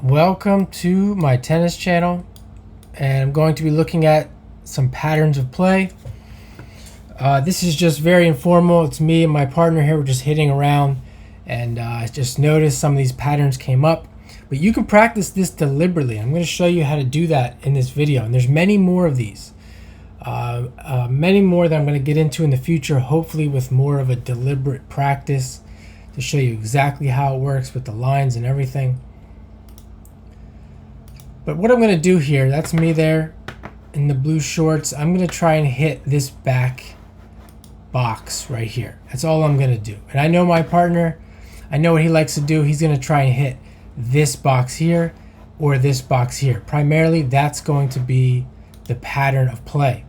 Welcome to my tennis channel, and I'm going to be looking at some patterns of play. This is just very informal. It's me and my partner here. We're just hitting around, and I just noticed some of these patterns came up. But you can practice this deliberately. I'm going to show you how to do that in this video, and there's many more of these. Many more that I'm going to get into in the future, hopefully with more of a deliberate practice to show you exactly how it works with the lines and everything. But what I'm going to do here, that's me there in the blue shorts. I'm going to try and hit this back box right here. That's all I'm going to do. And I know my partner, I know what he likes to do. He's going to try and hit this box here or this box here. Primarily, that's going to be the pattern of play.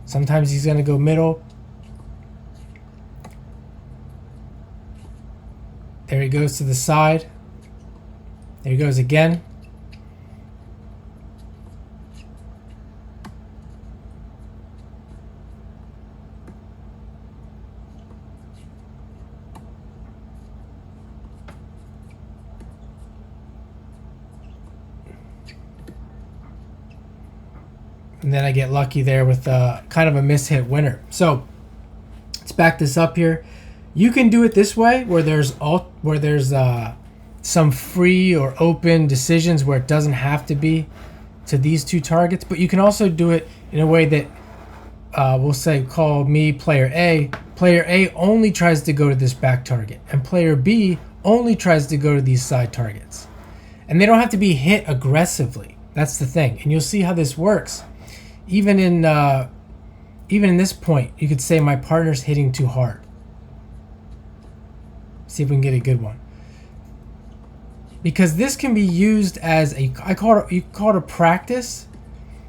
Sometimes he's going to go middle. There he goes to the side. There he goes again. And then I get lucky there with kind of a mishit winner. So let's back this up here. You can do it this way, where there's some free or open decisions where it doesn't have to be to these two targets. But you can also do it in a way that we'll say, call me player A. Player A only tries to go to this back target, and player B only tries to go to these side targets. And they don't have to be hit aggressively. That's the thing. And you'll see how this works. Even in this point, you could say my partner's hitting too hard. See if we can get a good one. Because this can be used as you call it a practice,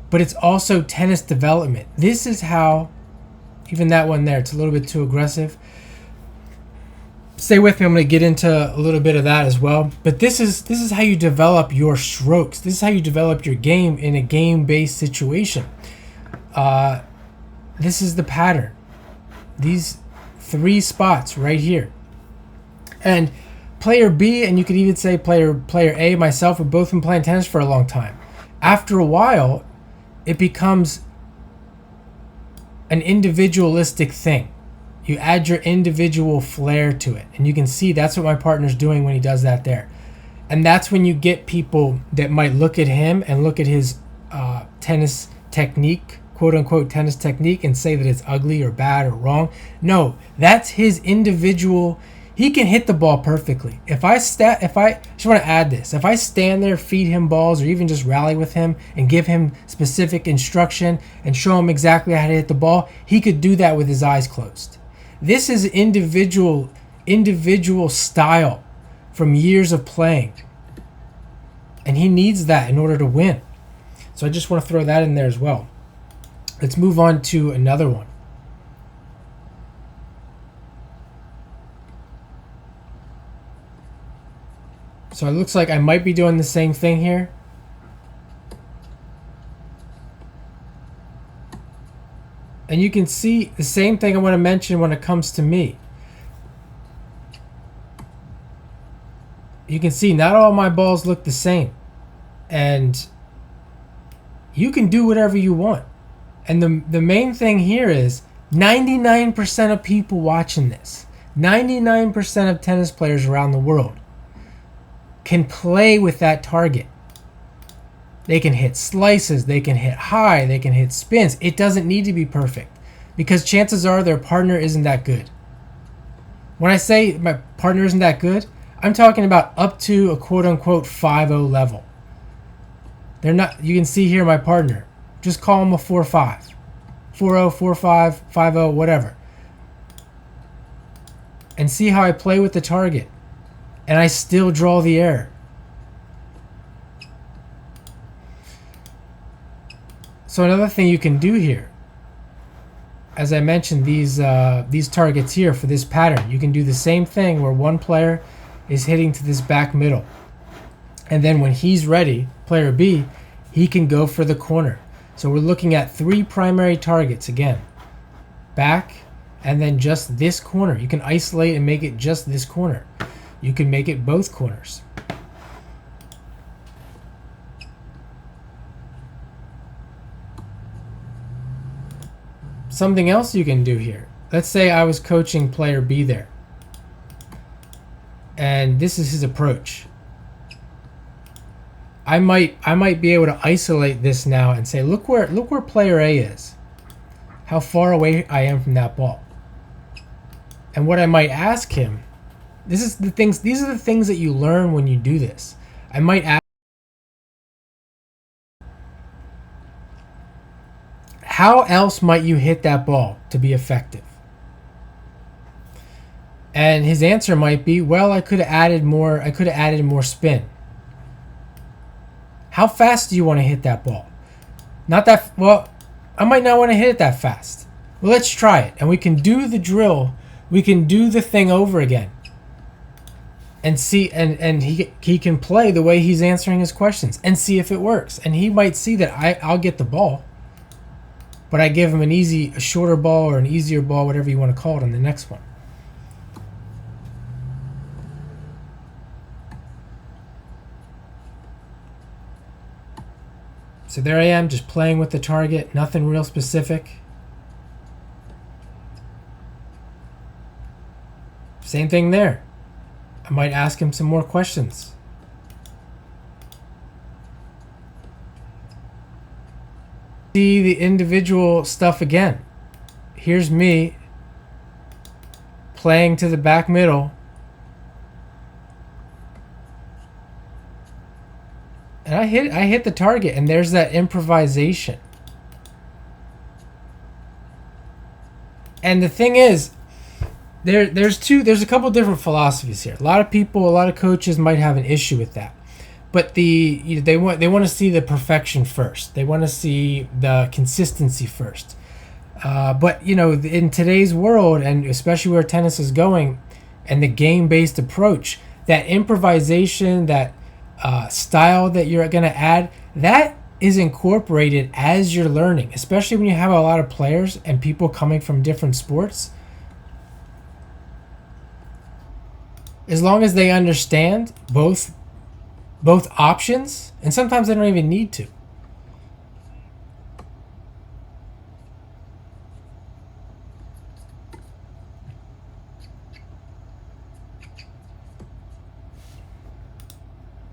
but it's also tennis development. This is how, even that one there, it's a little bit too aggressive. Stay with me, I'm going to get into a little bit of that as well. But this is how you develop your strokes. This is how you develop your game in a game-based situation. This is the pattern. These three spots right here. And player B, and you could even say player A, myself, have both been playing tennis for a long time. After a while, it becomes an individualistic thing. You add your individual flair to it. And you can see that's what my partner's doing when he does that there. And that's when you get people that might look at him and look at his tennis technique, quote unquote tennis technique, and say that it's ugly or bad or wrong. No, that's his individual. He can hit the ball perfectly. If I just want to add this, if I stand there, feed him balls, or even just rally with him and give him specific instruction and show him exactly how to hit the ball, he could do that with his eyes closed. This is individual style from years of playing. And he needs that in order to win. So I just want to throw that in there as well. Let's move on to another one. So it looks like I might be doing the same thing here. And you can see the same thing I want to mention when it comes to me. You can see not all my balls look the same. And you can do whatever you want. And the main thing here is 99% of people watching this, 99% of tennis players around the world can play with that target. They can hit slices, they can hit high, they can hit spins. It doesn't need to be perfect because chances are their partner isn't that good. When I say my partner isn't that good, I'm talking about up to a quote unquote 5-0 level. They're not, you can see here my partner. Just call him a 4-5. 4-0, 4-5, 5-0, whatever. And see how I play with the target. And I still draw the error. So another thing you can do here, as I mentioned, these targets here for this pattern, you can do the same thing where one player is hitting to this back middle. And then when he's ready, player B, he can go for the corner. So we're looking at three primary targets again. Back, and then just this corner. You can isolate and make it just this corner. You can make it both corners. Something else you can do here. Let's say I was coaching player B there, and this is his approach. I might be able to isolate this now and say, look where player A is, how far away I am from that ball. And what I might ask him, these are the things that you learn when you do this. I might ask, how else might you hit that ball to be effective? And his answer might be, well, I could have added more spin. How fast do you want to hit that ball? Not that, well, I might not want to hit it that fast. Well, let's try it. And we can do the drill. We can do the thing over again. And see, and he can play the way he's answering his questions and see if it works. And he might see that I'll get the ball, but I give him a shorter ball or an easier ball, whatever you want to call it, on the next one. So there I am, just playing with the target, nothing real specific. Same thing there. I might ask him some more questions. See the individual stuff again. Here's me playing to the back middle. And I hit the target, and there's that improvisation. And the thing is, there's a couple different philosophies here. A lot of coaches might have an issue with that. But they want to see the perfection first. They want to see the consistency first. But in today's world, and especially where tennis is going, and the game-based approach, that improvisation, that style that you're going to add, that is incorporated as you're learning, especially when you have a lot of players and people coming from different sports. As long as they understand both options, and sometimes they don't even need to.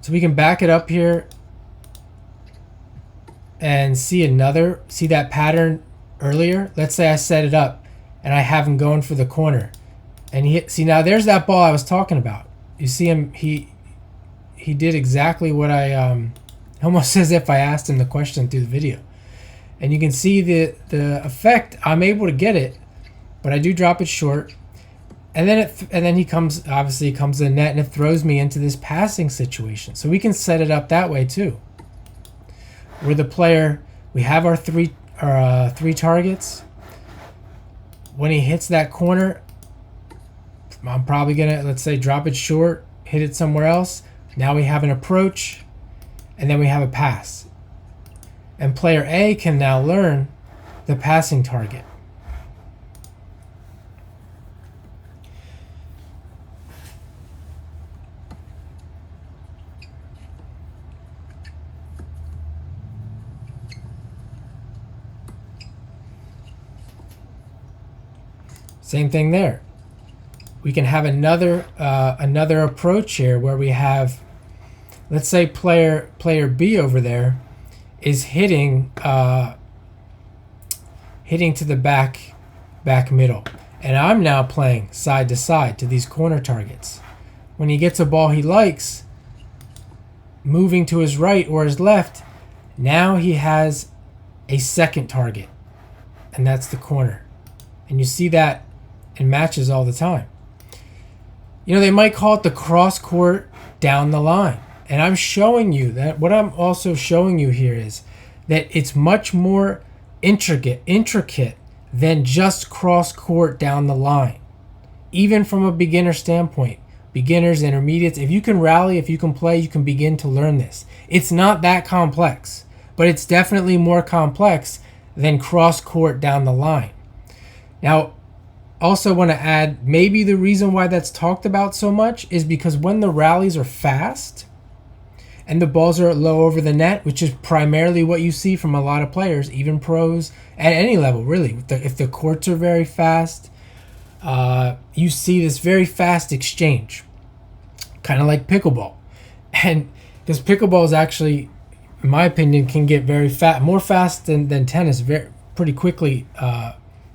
So we can back it up here and see that pattern earlier. Let's say I set it up and I have him going for the corner, and see, now there's that ball I was talking about. You see him, he did exactly what I almost as if I asked him the question through the video. And you can see the effect. I'm able to get it, but I do drop it short. And then he comes to the net, and it throws me into this passing situation. So we can set it up that way too. Where the player, we have our three targets. When he hits that corner, I'm probably gonna, let's say, drop it short, hit it somewhere else. Now we have an approach, and then we have a pass. And player A can now learn the passing target. Same thing there. We can have another approach here where we have, let's say, player B over there is hitting to the back middle, and I'm now playing side to side to these corner targets. When he gets a ball he likes, moving to his right or his left, now he has a second target, and that's the corner. And you see that in matches all the time. They might call it the cross court down the line. And I'm showing you that what I'm also showing you here is that it's much more intricate than just cross court down the line. Even from a beginner standpoint, beginners, intermediates, if you can rally, if you can play, you can begin to learn this. It's not that complex, but it's definitely more complex than cross court down the line. Now, Also want to add, maybe the reason why that's talked about so much is because when the rallies are fast and the balls are low over the net, which is primarily what you see from a lot of players, even pros at any level, really. If the courts are very fast, you see this very fast exchange, kind of like pickleball. And because pickleball is actually, in my opinion, can get very fast, more fast than tennis, pretty quickly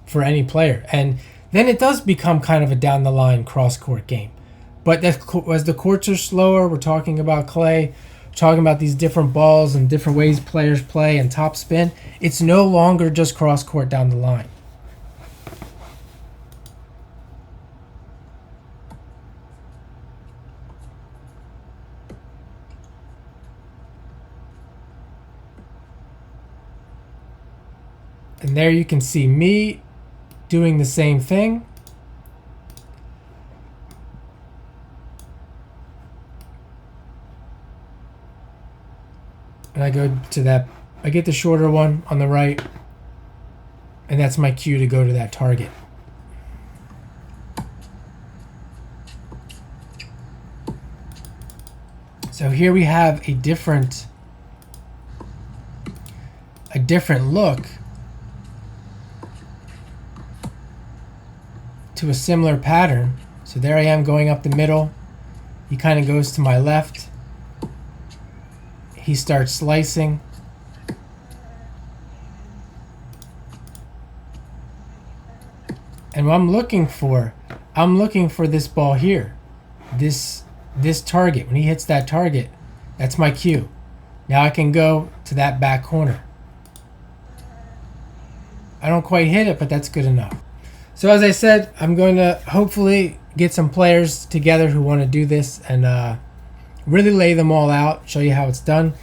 for any player. And then it does become kind of a down the line cross court game. But as the courts are slower, we're talking about clay, talking about these different balls and different ways players play and top spin. It's no longer just cross court down the line. And there you can see me doing the same thing. And I go to that, I get the shorter one on the right, and that's my cue to go to that target. So here we have a different look to a similar pattern. So there I am going up the middle. He kind of goes to my left. He starts slicing. And what I'm looking for this ball here. This target. When he hits that target, that's my cue. Now I can go to that back corner. I don't quite hit it, but that's good enough. So as I said, I'm going to hopefully get some players together who want to do this and really lay them all out, show you how it's done.